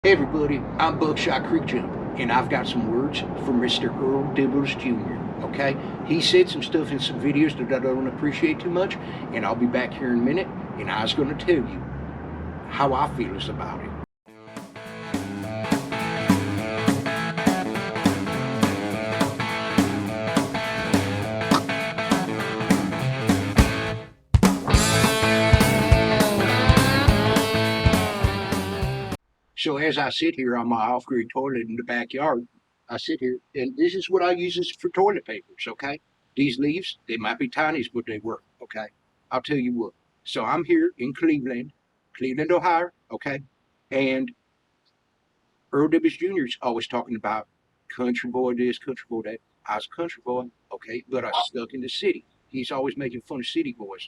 Hey everybody, I'm Buckshot Creek Jump, and I've got some words from Mr. Earl Dibbles Jr., okay? He said some stuff in some videos that I don't appreciate too much, and I'll be back here in a minute, and I was going to tell you how I feel about it. So as I sit here on my off-grid toilet in the backyard, I sit here, and this is what I use this for toilet papers, okay? These leaves, they might be tiny, but they work, okay? I'll tell you what. So I'm here in Cleveland, Ohio, okay? And Earl Dibbles Jr. is always talking about country boy this, country boy that. I was a country boy, okay, but I was stuck in the city. He's always making fun of city boys,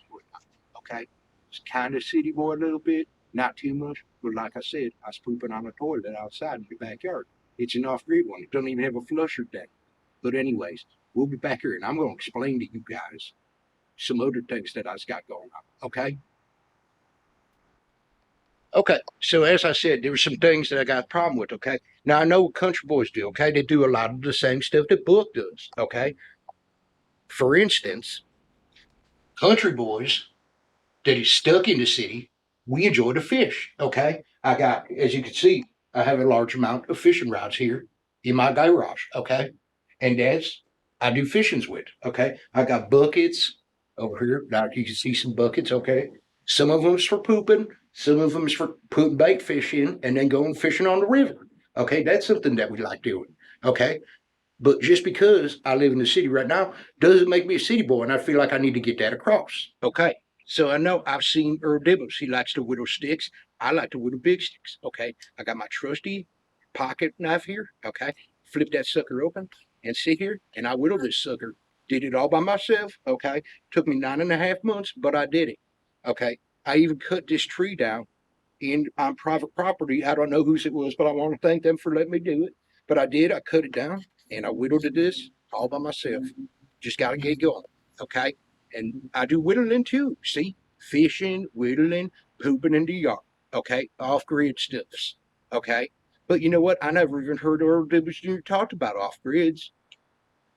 okay? It's kind of city boy a little bit, not too much, but like I said, I was pooping on a toilet outside in the backyard. It's an off-grid one. It doesn't even have a flusher deck. But anyways, we'll be back here, and I'm going to explain to you guys some other things that I've got going on, okay? Okay, so as I said, there were some things that I got a problem with, okay? Now, I know what country boys do, okay? They do a lot of the same stuff that Book does, okay? For instance, country boys that is stuck in the city, we enjoy to fish, okay? I got, as you can see, I have a large amount of fishing rods here in my garage, okay? And I do fishings with, okay? I got buckets over here. Now you can see some buckets, okay? Some of them is for pooping, some of them is for putting bait fish in and then going fishing on the river, okay? That's something that we like doing, okay? But just because I live in the city right now doesn't make me a city boy, and I feel like I need to get that across. Okay. So I know I've seen Earl Dibbles. He likes to whittle sticks. I like to whittle big sticks. Okay. I got my trusty pocket knife here. Okay. Flip that sucker open and sit here, and I whittle this sucker. Did it all by myself. Okay. Took me 9.5 months, but I did it. Okay. I even cut this tree down on private property. I don't know whose it was, but I want to thank them for letting me do it. But I did. I cut it down and I whittled this all by myself. Just got to get going. Okay. And I do whittling too. See, fishing, whittling, pooping in the yard. Okay. Off grid stuffs. Okay. But you know what? I never even heard Earl Dibbles Jr. talked about off grids.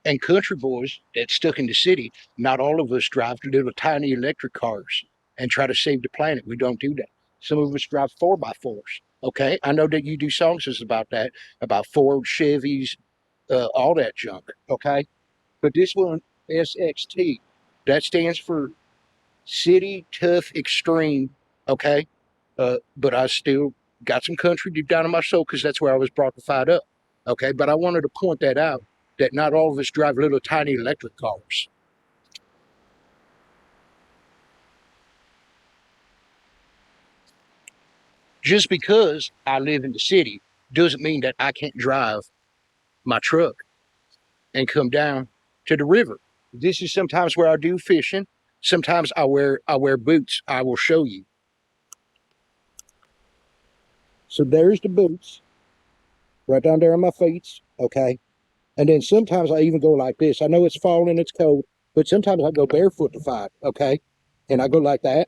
And country boys that stuck in the city, not all of us drive little tiny electric cars and try to save the planet. We don't do that. Some of us drive 4x4s. Okay. I know that you do songs about that, about Ford, Chevys, all that junk. Okay. But this one, SXT, that stands for City Tough Extreme. Okay. But I still got some country deep down in my soul because that's where I was brought to fight up. Okay. But I wanted to point that out that not all of us drive little tiny electric cars. Just because I live in the city doesn't mean that I can't drive my truck and come down to the river. This is sometimes where I do fishing. Sometimes I wear boots. I will show you. So there's the boots right down there on my feet. Okay. And then sometimes I even go like this. I know it's fall and it's cold, but sometimes I go barefoot to fight. Okay. And I go like that.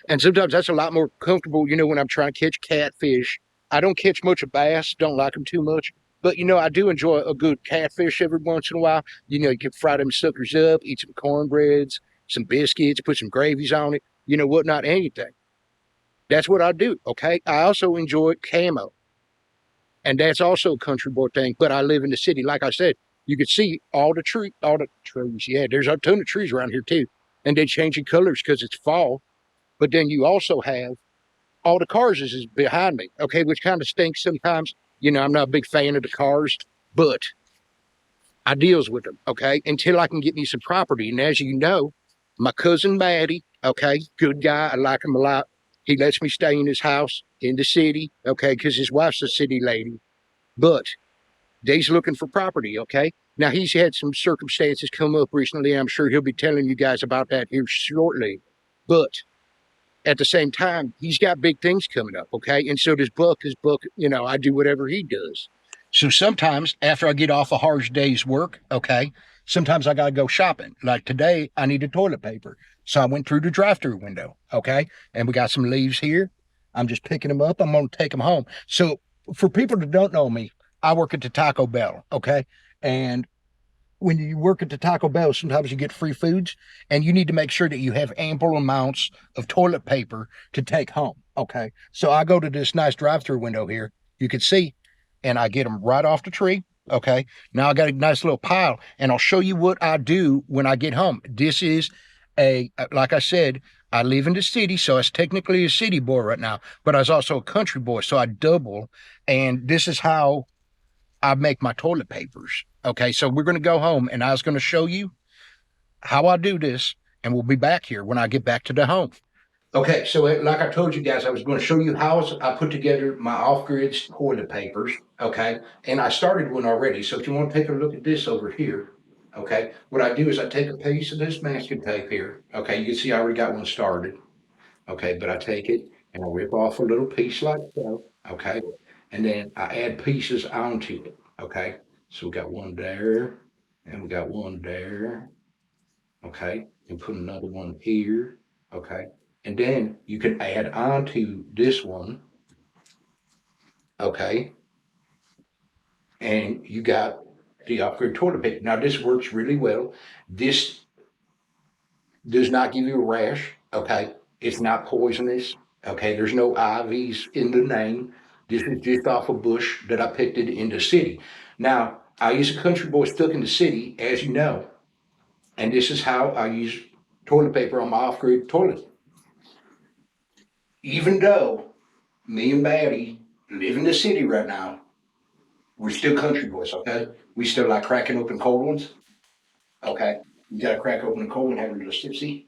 And sometimes that's a lot more comfortable, when I'm trying to catch catfish. I don't catch much of bass, don't like them too much. But, I do enjoy a good catfish every once in a while. You can fry them suckers up, eat some cornbreads, some biscuits, put some gravies on it, whatnot, anything. That's what I do, okay? I also enjoy camo. And that's also a country boy thing, but I live in the city. Like I said, you can see all the trees. Yeah, there's a ton of trees around here too. And they're changing colors because it's fall. But then you also have all the cars is behind me, okay, which kind of stinks sometimes. I'm not a big fan of the cars, but I deals with them, okay, until I can get me some property. And as you know, my cousin Maddie, okay, good guy. I like him a lot. He lets me stay in his house in the city, okay, because his wife's a city lady. But they's looking for property, okay? Now, he's had some circumstances come up recently. I'm sure he'll be telling you guys about that here shortly. But at the same time, he's got big things coming up, okay? And so does Buck. His Buck, I do whatever he does. So sometimes after I get off a hard day's work, okay, sometimes I got to go shopping. Like today, I needed toilet paper. So I went through the drive-through window, okay? And we got some leaves here. I'm just picking them up. I'm going to take them home. So for people that don't know me, I work at the Taco Bell. Okay. And when you work at the Taco Bell, sometimes you get free foods and you need to make sure that you have ample amounts of toilet paper to take home. Okay. So I go to this nice drive through window here. You can see, and I get them right off the tree. Okay. Now I got a nice little pile, and I'll show you what I do when I get home. This is like I said, I live in the city, so I was technically a city boy right now, but I was also a country boy. So I double, and this is how I make my toilet papers. Okay, so we're going to go home and I was going to show you how I do this, and we'll be back here when I get back to the home. Okay, so like I told you guys, I was going to show you how I put together my off-grid toilet papers. Okay, and I started one already. So if you want to take a look at this over here, okay, what I do is I take a piece of this masking tape here. Okay, you can see I already got one started. Okay, but I take it and I rip off a little piece like so. Okay, and then I add pieces onto it. Okay, so we got one there, and we got one there. Okay, and put another one here. Okay, and then you can add onto this one. Okay, and you got the upgrade toilet paper. Now this works really well. This does not give you a rash. Okay, it's not poisonous. Okay, there's no IVs in the name. This is just off a bush that I picked it in the city. Now I use a country boy stuck in the city, as you know, and this is how I use toilet paper on my off-grid toilet. Even though me and Batty live in the city right now, we're still country boys. Okay, we still like cracking open cold ones. Okay, you gotta crack open a cold one, have a little sipsy.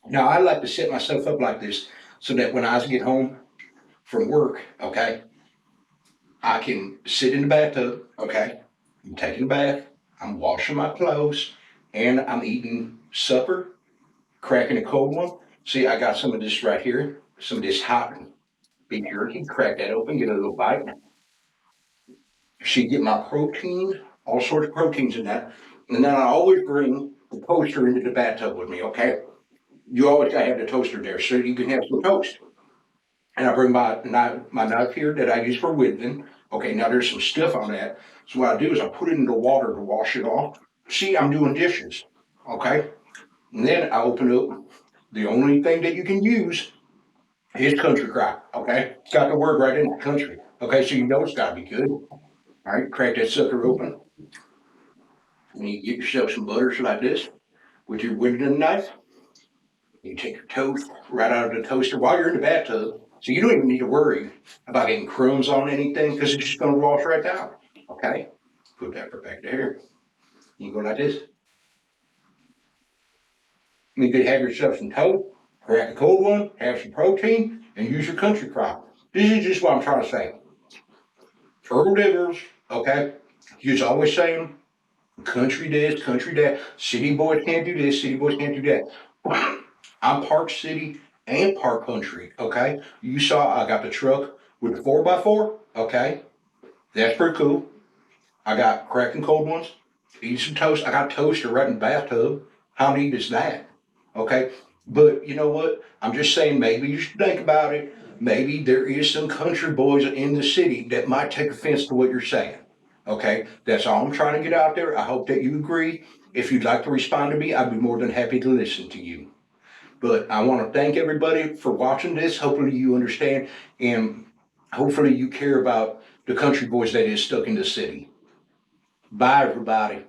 Now I like to set myself up like this so that when I get home from work, okay, I can sit in the bathtub, okay, I'm taking a bath, I'm washing my clothes, and I'm eating supper, cracking a cold one. See, I got some of this right here, some of this hot beef jerky, crack that open, get a little bite. See, get my protein, all sorts of proteins in that. And then I always bring the toaster into the bathtub with me, okay? You always gotta have the toaster there so you can have some toast. And I bring my knife here that I use for whittling. Okay, now there's some stuff on that. So what I do is I put it in the water to wash it off. See, I'm doing dishes. Okay, and then I open up. The only thing that you can use is country crock. Okay, it's got the word right in the country. Okay, so you know it's got to be good. All right, crack that sucker open, and you get yourself some butters like this with your whittling knife. You take your toast right out of the toaster while you're in the bathtub. So you don't even need to worry about getting crumbs on anything because it's just going to wash right down. Okay? Put that right back there. You go like this. You could have yourself some toast, crack a cold one, have some protein, and use your country crop. This is just what I'm trying to say. Earl Dibbles, okay? He's always saying country this, country that. City boys can't do this, city boys can't do that. I'm Park City and Park Country, okay? You saw I got the truck with the 4x4, okay? That's pretty cool. I got cracking cold ones, eat some toast. I got toaster right in the bathtub. How neat is that? Okay? But you know what? I'm just saying maybe you should think about it. Maybe there is some country boys in the city that might take offense to what you're saying. Okay? That's all I'm trying to get out there. I hope that you agree. If you'd like to respond to me, I'd be more than happy to listen to you. But I want to thank everybody for watching this. Hopefully you understand and hopefully you care about the country boys that is stuck in the city. Bye, everybody.